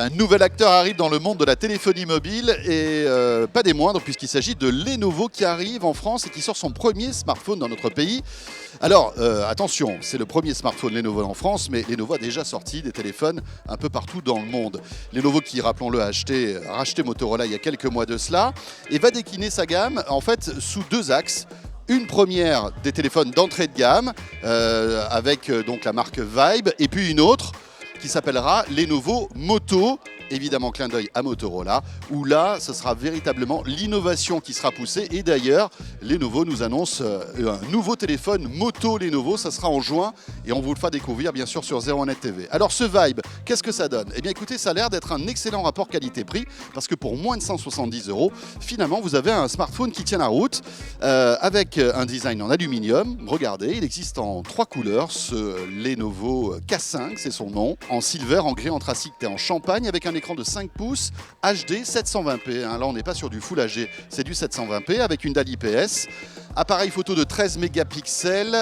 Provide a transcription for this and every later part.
Un nouvel acteur arrive dans le monde de la téléphonie mobile et pas des moindres puisqu'il s'agit de Lenovo qui arrive en France et qui sort son premier smartphone dans notre pays. Alors attention, c'est le premier smartphone Lenovo en France, mais Lenovo a déjà sorti des téléphones un peu partout dans le monde. Lenovo qui, rappelons-le, a racheté Motorola il y a quelques mois de cela et va décliner sa gamme en fait sous deux axes. Une première des téléphones d'entrée de gamme avec donc la marque Vibe et puis une autre qui s'appellera Lenovo Moto, évidemment clin d'œil à Motorola, où là, ce sera véritablement l'innovation qui sera poussée. Et d'ailleurs, Lenovo nous annonce un nouveau téléphone Moto Lenovo, ça sera en juin, et on vous le fera découvrir bien sûr sur 01net TV. Alors ce Vibe, qu'est-ce que ça donne? Eh bien écoutez, ça a l'air d'être un excellent rapport qualité-prix, parce que pour moins de 170 €, finalement, vous avez un smartphone qui tient la route, avec un design en aluminium. Regardez, il existe en 3 couleurs, ce Lenovo K5, c'est son nom, en silver, en gris anthracite et en champagne, avec un écran de 5 pouces HD 720p. Là, on n'est pas sur du Full HD, c'est du 720p avec une dalle IPS. Appareil photo de 13 mégapixels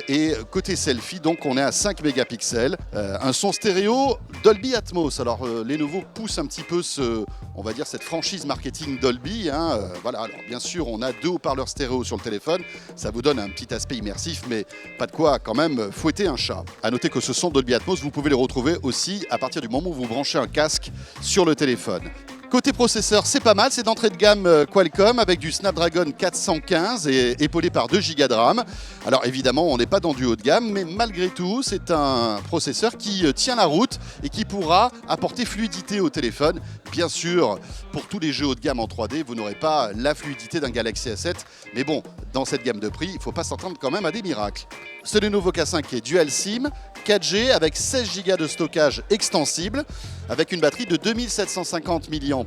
et côté selfie, donc on est à 5 mégapixels. Un son stéréo Dolby Atmos. Alors Lenovo pousse un petit peu on va dire cette franchise marketing Dolby. Voilà. Alors bien sûr, on a 2 haut-parleurs stéréo sur le téléphone. Ça vous donne un petit aspect immersif, mais pas de quoi quand même fouetter un chat. À noter que ce son Dolby Atmos, vous pouvez le retrouver aussi à partir du moment où vous branchez un casque sur le téléphone. Côté processeur, c'est pas mal, c'est d'entrée de gamme Qualcomm avec du Snapdragon 415 et épaulé par 2 Go de RAM. Alors évidemment, on n'est pas dans du haut de gamme, mais malgré tout, c'est un processeur qui tient la route et qui pourra apporter fluidité au téléphone. Bien sûr, pour tous les jeux haut de gamme en 3D, vous n'aurez pas la fluidité d'un Galaxy S7, mais bon, dans cette gamme de prix, il ne faut pas s'entendre quand même à des miracles. Ce Lenovo K5 est dual SIM, 4G avec 16 Go de stockage extensible, avec une batterie de 2750 mAh,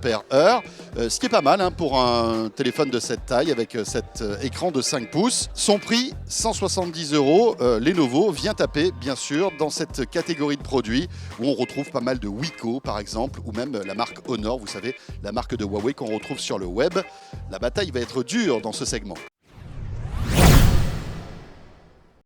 ce qui est pas mal pour un téléphone de cette taille avec cet écran de 5 pouces. Son prix, 170 €. Lenovo vient taper, bien sûr, dans cette catégorie de produits où on retrouve pas mal de Wiko, par exemple, ou même la marque Honor, vous savez, la marque de Huawei qu'on retrouve sur le web. La bataille va être dure dans ce segment.